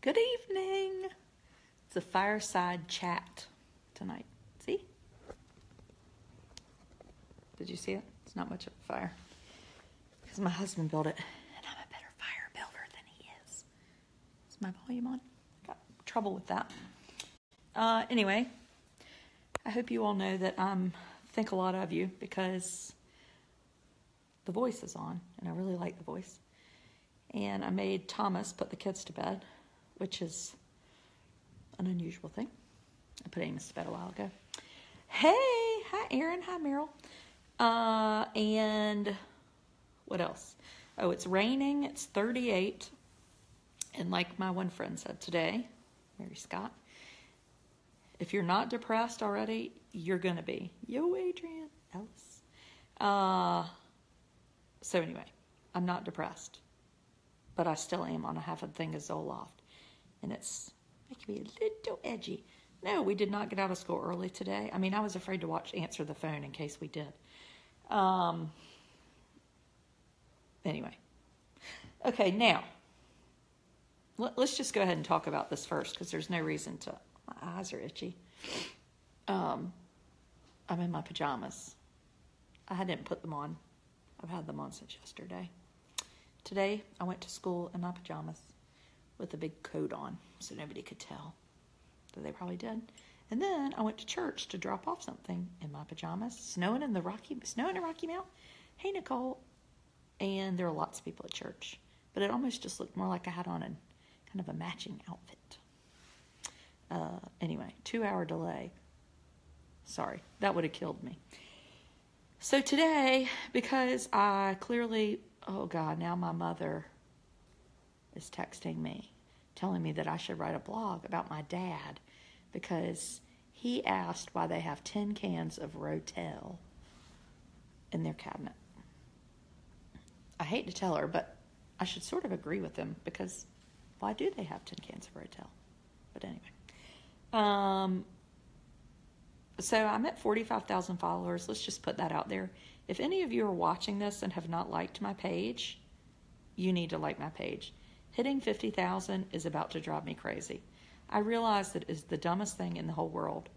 Good evening. It's a fireside chat tonight. See? Did you see it? It's not much of a fire. Because my husband built it, and I'm a better fire builder than he is. Is my volume on? Got trouble with that. Anyway, I hope you all know that I think a lot of you because the voice is on, and I really like the voice. And I made Thomas put the kids to bed, which is an unusual thing. I put Amos to bed a while ago. Hey, hi Aaron, hi Meryl. And what else? Oh, it's raining. It's 38. And like my one friend said today, Mary Scott, if you're not depressed already, you're going to be. Yo, Adrian Ellis. So anyway, I'm not depressed, but I still am on a half a thing of Zoloft. And it's making me a little edgy. No, we did not get out of school early today. I mean, I was afraid to answer the phone in case we did. Anyway. Okay, now, let's just go ahead and talk about this first because there's no reason to. My eyes are itchy. I'm in my pajamas. I didn't put them on. I've had them on since yesterday. Today, I went to school in my pajamas with a big coat on so nobody could tell. So they probably did. And then I went to church to drop off something in my pajamas. Snowing in Rocky Mount. Hey, Nicole. And there were lots of people at church. But it almost just looked more like I had on kind of a matching outfit. Anyway, 2-hour delay. Sorry, that would have killed me. So today, because I clearly, oh God, now my mother is texting me, telling me that I should write a blog about my dad because he asked why they have 10 cans of Rotel in their cabinet. I hate to tell her, but I should sort of agree with him because why do they have 10 cans of Rotel? But anyway. So I'm at 45,000 followers. Let's just put that out there. If any of you are watching this and have not liked my page, you need to like my page. Hitting 50,000 is about to drive me crazy. I realize that it is the dumbest thing in the whole world,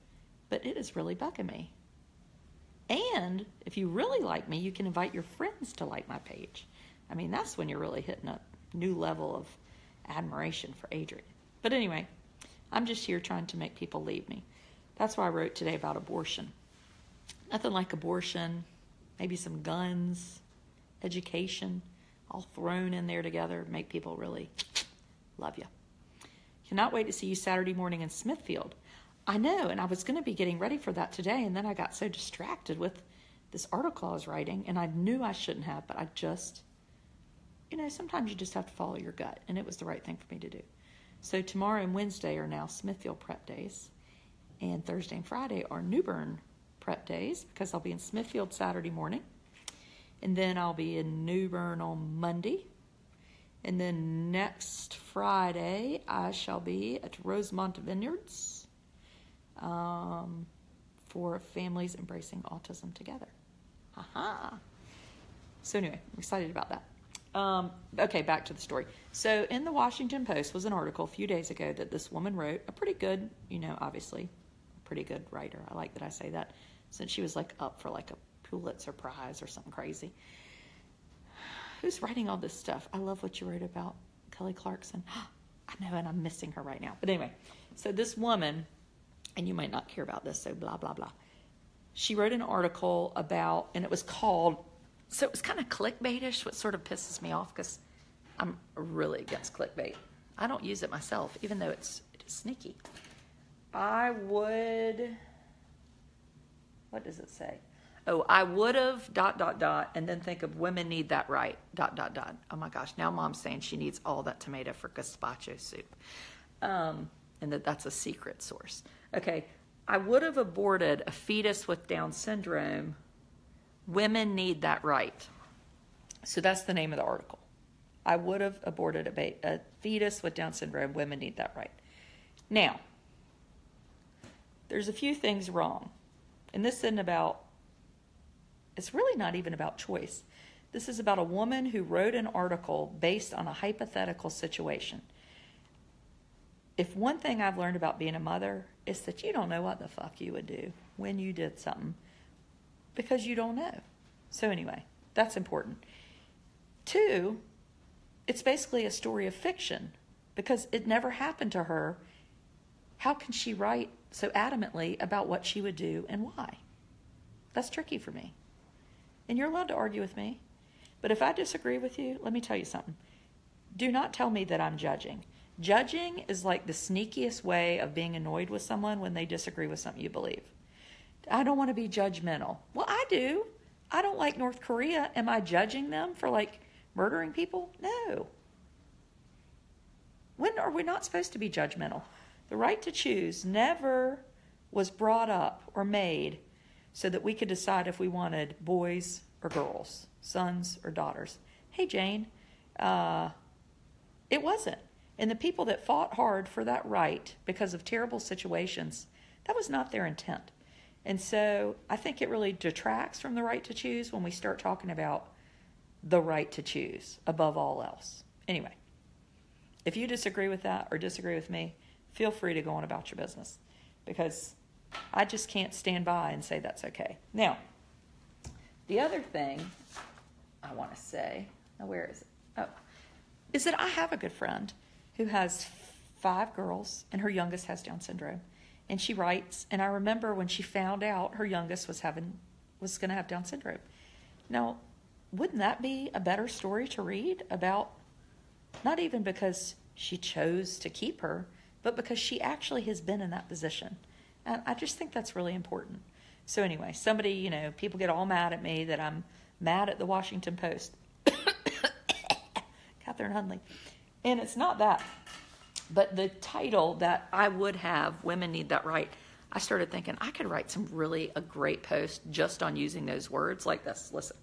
but it is really bugging me. And if you really like me, you can invite your friends to like my page. I mean, that's when you're really hitting a new level of admiration for Adrian. But anyway, I'm just here trying to make people leave me. That's why I wrote today about abortion. Nothing like abortion, maybe some guns, education, all thrown in there together, make people really love you. Cannot wait to see you Saturday morning in Smithfield. I know, and I was going to be getting ready for that today, and then I got so distracted with this article I was writing, and I knew I shouldn't have, but I just, sometimes you just have to follow your gut, and it was the right thing for me to do. So tomorrow and Wednesday are now Smithfield prep days, and Thursday and Friday are New Bern prep days because I'll be in Smithfield Saturday morning. And then I'll be in New Bern on Monday. And then next Friday, I shall be at Rosemont Vineyards for Families Embracing Autism Together. So anyway, I'm excited about that. Okay, back to the story. So in the Washington Post was an article a few days ago that this woman wrote, a pretty good, obviously, pretty good writer. I like that I say that since she was up for a Pulitzer Prize or something crazy. Who's writing all this stuff? I love what you wrote about Kelly Clarkson. I know, and I'm missing her right now. But anyway, so this woman, and you might not care about this, so blah, blah, blah. She wrote an article about, and it was called, so it was kind of clickbaitish, what sort of pisses me off because I'm really against clickbait. I don't use it myself, even though it is sneaky. I would, what does it say? Oh, I would have, ... and then think of women need that right, ... Oh my gosh, now Mom's saying she needs all that tomato for gazpacho soup. And that's a secret source. Okay, I would have aborted a fetus with Down syndrome. Women need that right. So that's the name of the article. I would have aborted a fetus with Down syndrome. Women need that right. Now, there's a few things wrong. And this isn't about, it's really not even about choice. This is about a woman who wrote an article based on a hypothetical situation. if one thing I've learned about being a mother is that you don't know what the fuck you would do when you did something because you don't know. So anyway, that's important. 2, it's basically a story of fiction because it never happened to her. How can she write so adamantly about what she would do and why? That's tricky for me. And you're allowed to argue with me. But if I disagree with you, let me tell you something. Do not tell me that I'm judging. Judging is like the sneakiest way of being annoyed with someone when they disagree with something you believe. I don't want to be judgmental. Well, I do. I don't like North Korea. Am I judging them for like murdering people? No. When are we not supposed to be judgmental? The right to choose never was brought up or made so that we could decide if we wanted boys or girls, sons or daughters. Hey, Jane, it wasn't. And the people that fought hard for that right because of terrible situations, that was not their intent. And so I think it really detracts from the right to choose when we start talking about the right to choose above all else. Anyway, if you disagree with that or disagree with me, feel free to go on about your business because I just can't stand by and say that's okay. Now, the other thing I want to say, now where is it? Oh, is that I have a good friend who has 5 girls and her youngest has Down syndrome. And she writes, and I remember when she found out her youngest was going to have Down syndrome. Now, wouldn't that be a better story to read about, not even because she chose to keep her, but because she actually has been in that position. And I just think that's really important. So anyway, people get all mad at me that I'm mad at the Washington Post. Catherine Hundley. And it's not that. But the title that I would have, Women Need That Right, I started thinking I could write a great post just on using those words like this. Listen,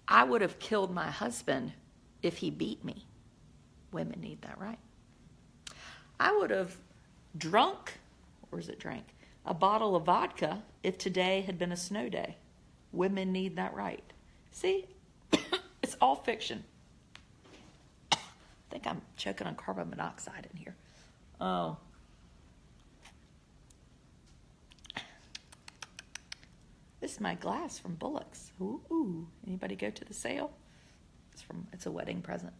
I would have killed my husband if he beat me. Women need that right. I would have drank a bottle of vodka if today had been a snow day. Women need that right. See, it's all fiction. I think I'm choking on carbon monoxide in here. Oh. This is my glass from Bullock's. Ooh. Anybody go to the sale? It's a wedding present.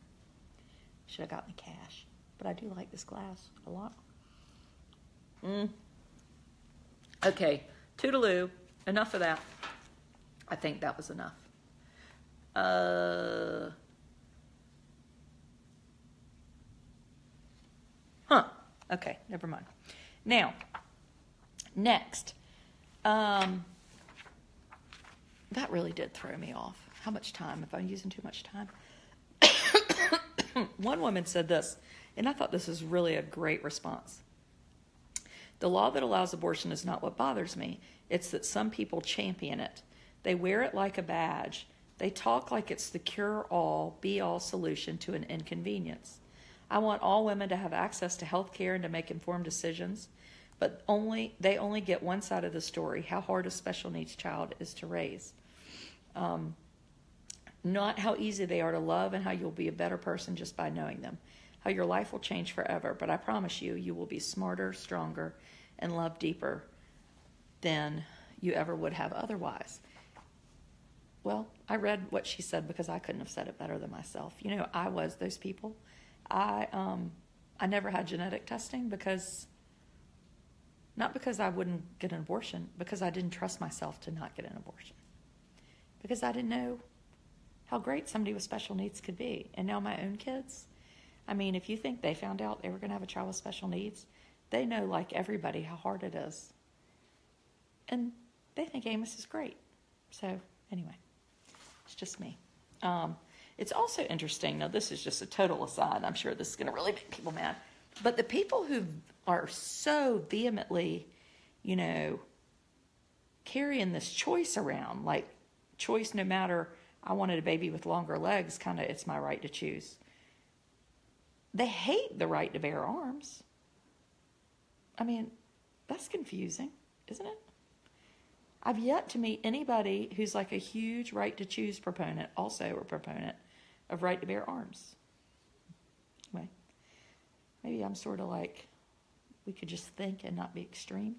Should have got me cash. But I do like this glass a lot. Okay, toodaloo. Enough of that. I think that was enough. Okay, never mind. Now, next. That really did throw me off. How much time? If I'm using too much time. One woman said this, and I thought this was really a great response. The law that allows abortion is not what bothers me. It's that some people champion it. They wear it like a badge. They talk like it's the cure-all, be-all solution to an inconvenience. I want all women to have access to health care and to make informed decisions, but they only get one side of the story, how hard a special needs child is to raise. Not how easy they are to love and how you'll be a better person just by knowing them. How your life will change forever, but I promise you, you will be smarter, stronger, and love deeper than you ever would have otherwise. Well, I read what she said because I couldn't have said it better than myself. I was those people. I never had genetic testing not because I wouldn't get an abortion, because I didn't trust myself to not get an abortion. Because I didn't know how great somebody with special needs could be. And now my own kids, if you think they found out they were going to have a child with special needs, they know, like everybody, how hard it is. And they think Amos is great. So, anyway, it's just me. It's also interesting. Now, this is just a total aside. I'm sure this is going to really make people mad. But the people who are so vehemently, carrying this choice around, like choice no matter, I wanted a baby with longer legs, kind of it's my right to choose. They hate the right to bear arms. That's confusing, isn't it? I've yet to meet anybody who's like a huge right to choose proponent, also a proponent of right to bear arms. Anyway, maybe I'm sort of like we could just think and not be extreme.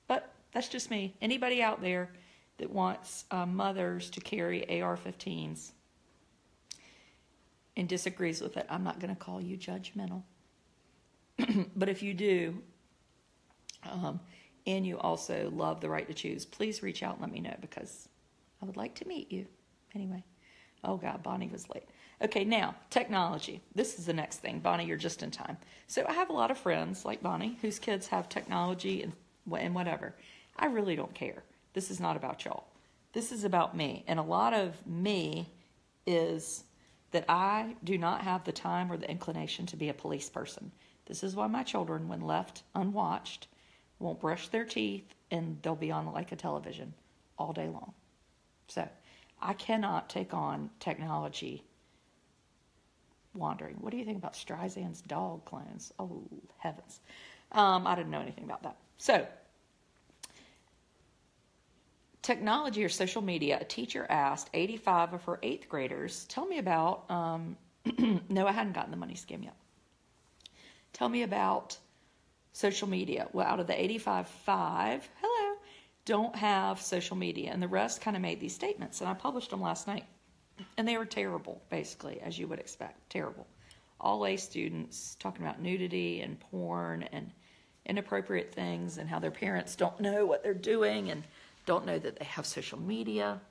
But that's just me. Anybody out there that wants mothers to carry AR-15s and disagrees with it, I'm not going to call you judgmental. But if you do, and you also love the right to choose, please reach out and let me know, because I would like to meet you. Anyway. Oh, God, Bonnie was late. Okay, now, technology. This is the next thing. Bonnie, you're just in time. So I have a lot of friends like Bonnie whose kids have technology and whatever. I really don't care. This is not about y'all. This is about me. And a lot of me is that I do not have the time or the inclination to be a police person. This is why my children, when left unwatched, won't brush their teeth, and they'll be on like a television all day long. So I cannot take on technology wandering. What do you think about Streisand's dog clones? Oh, heavens. I didn't know anything about that. So, technology or social media. A teacher asked 85 of her 8th graders, tell me about, no, I hadn't gotten the money scheme yet. Tell me about social media. Well, out of the 85, 5, hello, don't have social media. And the rest kind of made these statements. And I published them last night. And they were terrible, basically, as you would expect. Terrible. All A students talking about nudity and porn and inappropriate things, and how their parents don't know what they're doing and don't know that they have social media.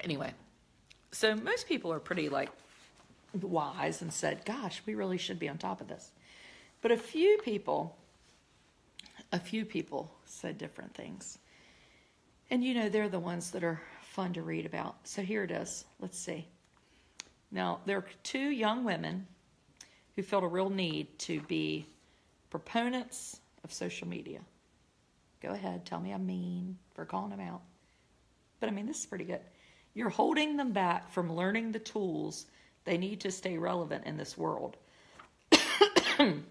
Anyway, so most people are pretty wise and said, gosh, we really should be on top of this. But a few people said different things. And they're the ones that are fun to read about. So here it is. Let's see. Now, there are 2 young women who felt a real need to be proponents of social media. Go ahead, tell me I'm mean for calling them out. But this is pretty good. You're holding them back from learning the tools they need to stay relevant in this world. You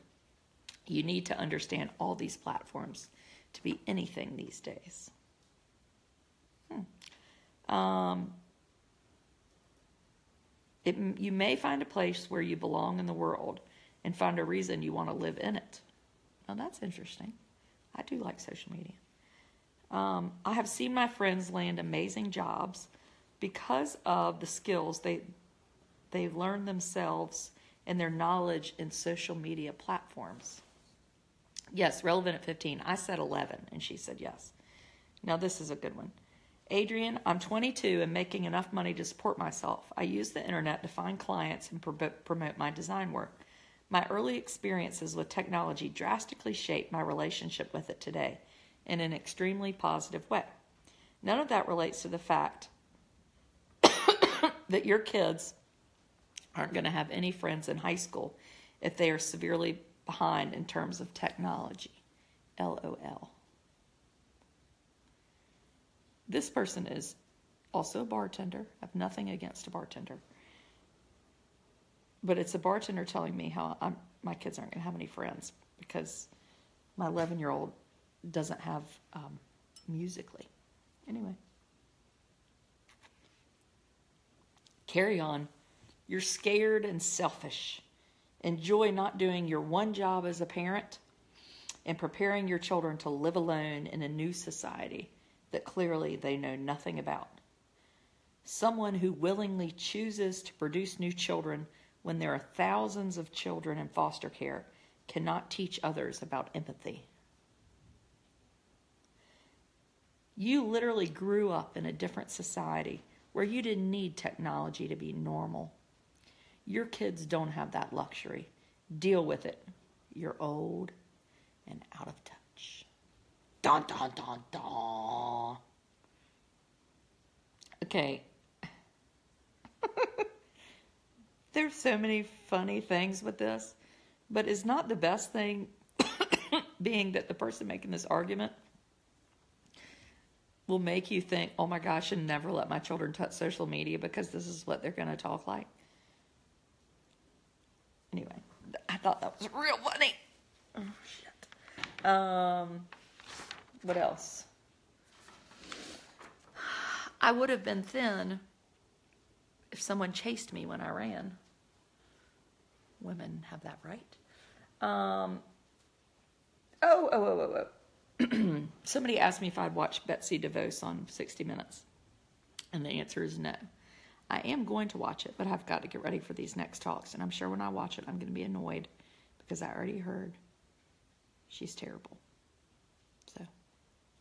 need to understand all these platforms to be anything these days. You may find a place where you belong in the world and find a reason you want to live in it. Now, that's interesting. I do like social media. I have seen my friends land amazing jobs because of the skills they've learned themselves and their knowledge in social media platforms. Yes, relevant at 15. I said 11, and she said yes. Now, this is a good one. Adrian, I'm 22 and making enough money to support myself. I use the internet to find clients and promote my design work. My early experiences with technology drastically shaped my relationship with it today in an extremely positive way. None of that relates to the fact that your kids aren't going to have any friends in high school if they are severely behind in terms of technology. LOL. This person is also a bartender. I have nothing against a bartender. But it's a bartender telling me how my kids aren't going to have any friends because my 11-year-old doesn't have Musical.ly. Anyway. Carry on. You're scared and selfish. Enjoy not doing your one job as a parent and preparing your children to live alone in a new society that clearly they know nothing about. Someone who willingly chooses to produce new children when there are thousands of children in foster care cannot teach others about empathy. You literally grew up in a different society where you didn't need technology to be normal. Your kids don't have that luxury. Deal with it. You're old and out of touch. Dun, dun, dun, dun. Okay. There's so many funny things with this, but is not the best thing being that the person making this argument will make you think, oh my gosh, I should never let my children touch social media because this is what they're going to talk like. Anyway, I thought that was real funny. Oh, shit. What else? I would have been thin if someone chased me when I ran. Women have that right. Oh. Somebody asked me if I'd watch Betsy DeVos on 60 Minutes. And the answer is no. I am going to watch it, but I've got to get ready for these next talks. And I'm sure when I watch it, I'm going to be annoyed because I already heard she's terrible. So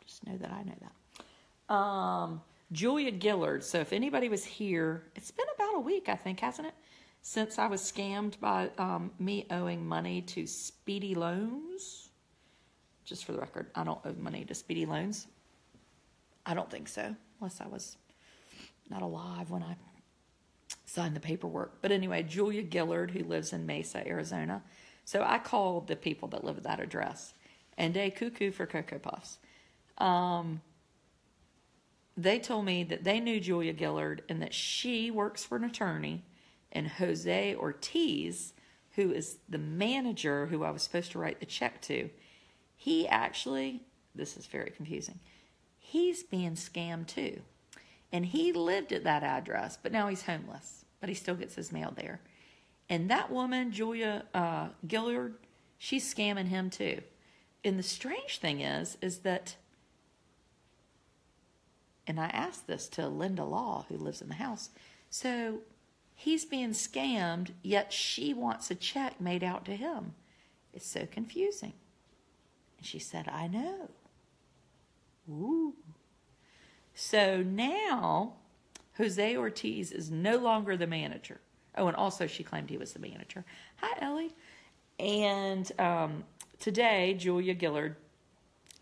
just know that I know that. Julia Gillard. So if anybody was here, it's been about a week, I think, hasn't it? Since I was scammed by me owing money to Speedy Loans. Just for the record, I don't owe money to Speedy Loans. I don't think so, unless I was not alive when I signed the paperwork. But anyway, Julia Gillard, who lives in Mesa, Arizona. So I called the people that live at that address. And they cuckoo for Cocoa Puffs. They told me that they knew Julia Gillard and that she works for an attorney. And Jose Ortiz, who is the manager who I was supposed to write the check to, he actually, this is very confusing, he's being scammed too. And he lived at that address, but now he's homeless. But he still gets his mail there. And that woman, Julia Gillard, she's scamming him too. And the strange thing is that, and I asked this to Linda Law, who lives in the house, so he's being scammed, yet she wants a check made out to him. It's so confusing. And she said, I know. Ooh. So now, Jose Ortiz is no longer the manager. Oh, and also she claimed he was the manager. Hi, Ellie. And today, Julia Gillard,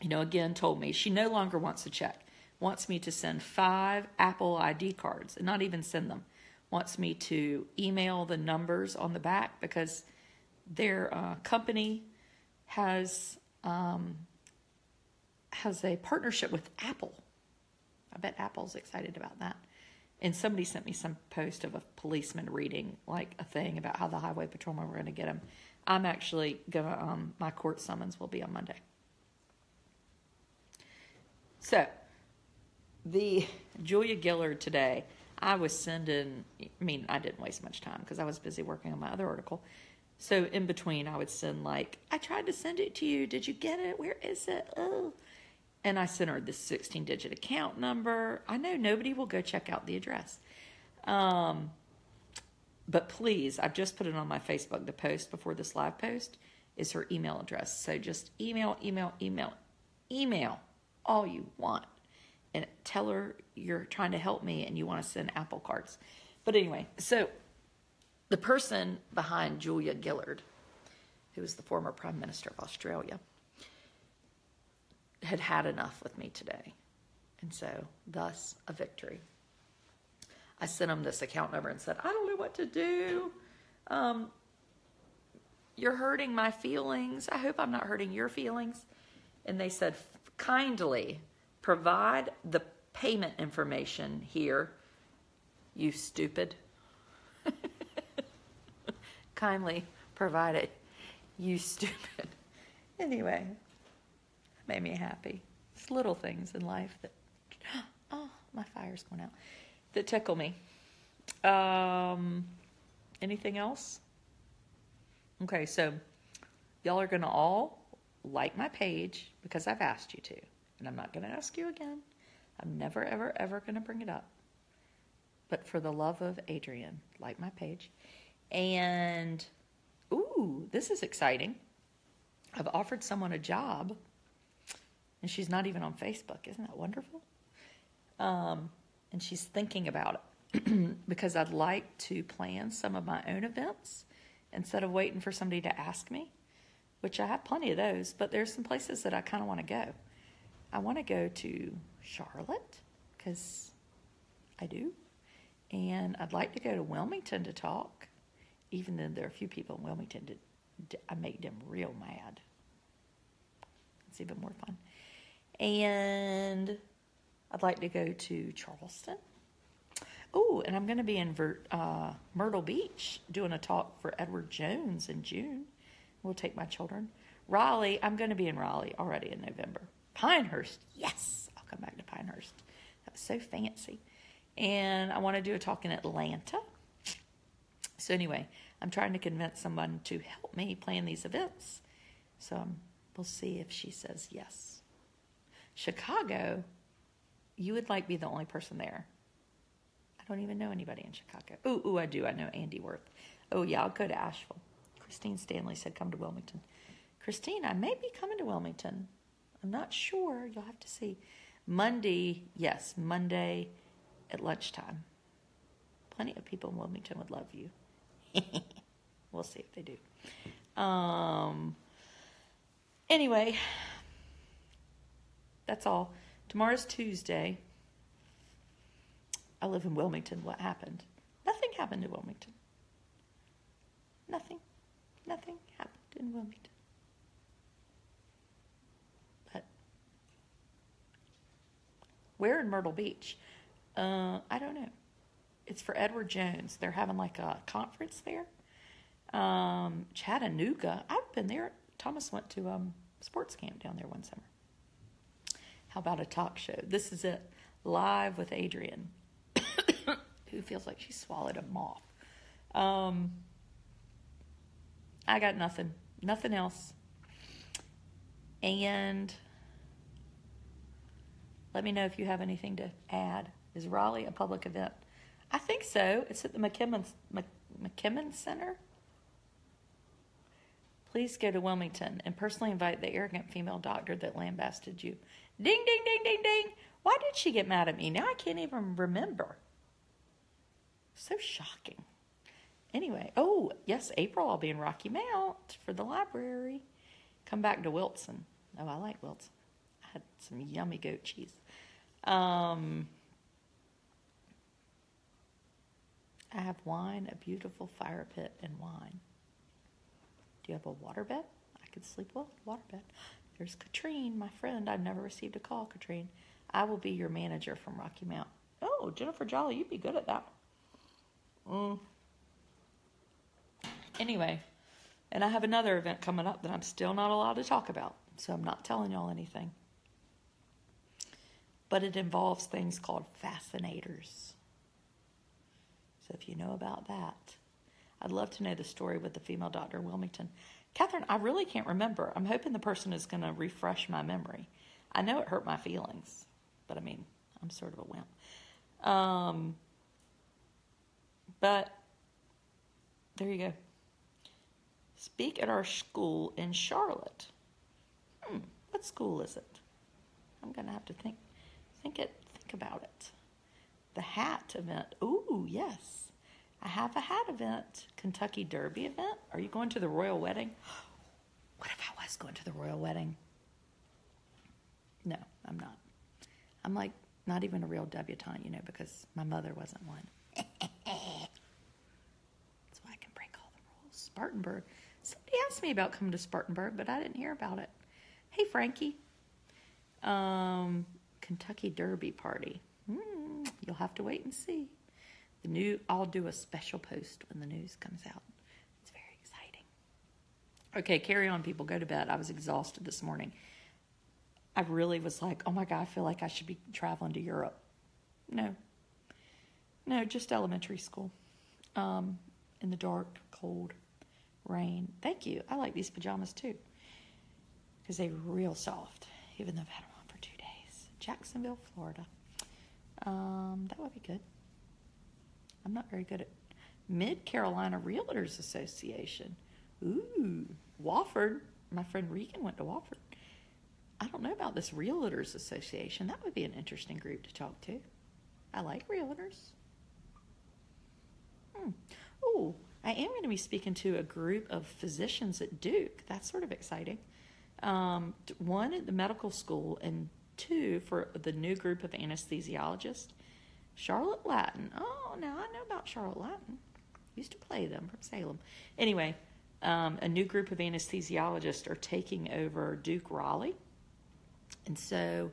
again told me she no longer wants a check. Wants me to send 5 Apple ID cards and not even send them. Wants me to email the numbers on the back because their company has a partnership with Apple. I bet Apple's excited about that. And somebody sent me some post of a policeman reading like a thing about how the highway patrolmen were going to get him. I'm actually going to, my court summons will be on Monday. So, the Julia Gillard today, I was sending, I didn't waste much time because I was busy working on my other article. So in between, I would send I tried to send it to you. Did you get it? Where is it? Oh. And I sent her this 16-digit account number. I know nobody will go check out the address. But please, I've just put it on my Facebook. The post before this live post is her email address. So just email all you want. And tell her you're trying to help me and you want to send Apple cards. But anyway, so the person behind Julia Gillard, who was the former Prime Minister of Australia, had enough with me today. And so, thus, a victory. I sent him this account number and said, I don't know what to do. You're hurting my feelings. I hope I'm not hurting your feelings. And they said, kindly provide the payment information here, you stupid. Kindly provide it, you stupid. Anyway, that made me happy. It's little things in life that, oh, my fire's going out, that tickle me. Anything else? Okay, so y'all are going to all like my page because I've asked you to. And I'm not going to ask you again. I'm never, ever, ever going to bring it up. But for the love of Adrian, like my page. And, ooh, this is exciting. I've offered someone a job. And she's not even on Facebook. Isn't that wonderful? And she's thinking about it. Because I'd like to plan some of my own events instead of waiting for somebody to ask me. Which I have plenty of those. But there's some places that I kind of want to go. I want to go to Charlotte, because I do. And I'd like to go to Wilmington to talk, even though there are a few people in Wilmington I make them real mad. It's even more fun. And I'd like to go to Charleston. Oh, and I'm going to be in Myrtle Beach doing a talk for Edward Jones in June. We'll take my children. Raleigh, I'm going to be in Raleigh already in November. Pinehurst, yes, I'll come back to Pinehurst. That was so fancy. And I want to do a talk in Atlanta. So anyway, I'm trying to convince someone to help me plan these events. So we'll see if she says yes. Chicago, you would like be the only person there. I don't even know anybody in Chicago. Ooh, I do. I know Andy Worth. Oh, yeah, I'll go to Asheville. Christine Stanley said come to Wilmington. Christine, I may be coming to Wilmington. I'm not sure. You'll have to see. Monday, yes, Monday at lunchtime. Plenty of people in Wilmington would love you. We'll see if they do. Anyway, that's all. Tomorrow's Tuesday. I live in Wilmington. What happened? Nothing happened in Wilmington. Nothing happened in Wilmington. But where in Myrtle Beach? I don't know. It's for Edward Jones. They're having like a conference there. Chattanooga. I've been there. Thomas went to sports camp down there one summer. How about a talk show? This is it. Live with Adrienne, who feels like she swallowed a moth. I got nothing. Nothing else. And let me know if you have anything to add. Is Raleigh a public event? I think so. It's at the McKimmon Center. Please go to Wilmington and personally invite the arrogant female doctor that lambasted you. Ding, ding, ding, ding, ding. Why did she get mad at me? Now I can't even remember. So shocking. Anyway, oh, yes, April I'll be in Rocky Mount for the library. Come back to Wilson. Oh, I like Wilson. I had some yummy goat cheese. I have wine, a beautiful fire pit, and wine. Do you have a waterbed? I could sleep well in a waterbed. There's Katrine, my friend. I've never received a call, Katrine. I will be your manager from Rocky Mount. Oh, Jennifer Jolly, you'd be good at that. Anyway, and I have another event coming up that I'm still not allowed to talk about, so I'm not telling y'all anything. But it involves things called fascinators. So if you know about that, I'd love to know the story with the female doctor in Wilmington. Catherine, I really can't remember. I'm hoping the person is going to refresh my memory. I know it hurt my feelings, but I mean, I'm sort of a wimp. But there you go. Speak at our school in Charlotte. What school is it? I'm going to have to think about it. The hat event. Ooh, yes. I have a hat event. Kentucky Derby event. Are you going to the royal wedding? What if I was going to the royal wedding? No, I'm not. I'm like not even a real debutante, because my mother wasn't one. That's why I can break all the rules. Spartanburg. Somebody asked me about coming to Spartanburg, but I didn't hear about it. Hey, Frankie. Kentucky Derby party. You'll have to wait and see. I'll do a special post when the news comes out. It's very exciting. Okay, carry on, people. Go to bed. I was exhausted this morning. I really was like, oh my God, I feel like I should be traveling to Europe. No, just elementary school. In the dark, cold, rain. Thank you. I like these pajamas too, because they're real soft, even though I've had them on for 2 days. Jacksonville, Florida. That would be good. I'm not very good at Mid-Carolina Realtors Association. Ooh, Wofford. My friend Regan went to Wofford. I don't know about this Realtors Association. That would be an interesting group to talk to. I like realtors. Oh, I am going to be speaking to a group of physicians at Duke. That's sort of exciting. One at the medical school and two for the new group of anesthesiologists. Charlotte Latin. Oh, now I know about Charlotte Latin. Used to play them from Salem. Anyway, a new group of anesthesiologists are taking over Duke Raleigh. And so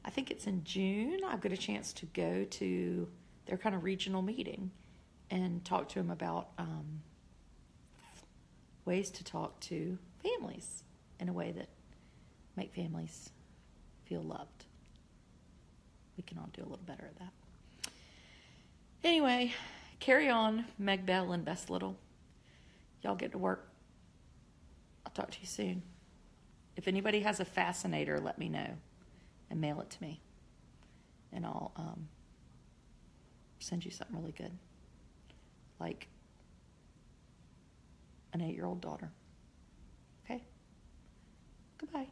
I think it's in June. I've got a chance to go to their kind of regional meeting and talk to them about ways to talk to families in a way that make families feel loved. We can all do a little better at that. Anyway, Carry on, Meg Bell and Bess Little. Y'all get to work. I'll talk to you soon. If anybody has a fascinator, let me know and mail it to me. And I'll send you something really good. Like an 8-year-old daughter. Okay? Goodbye.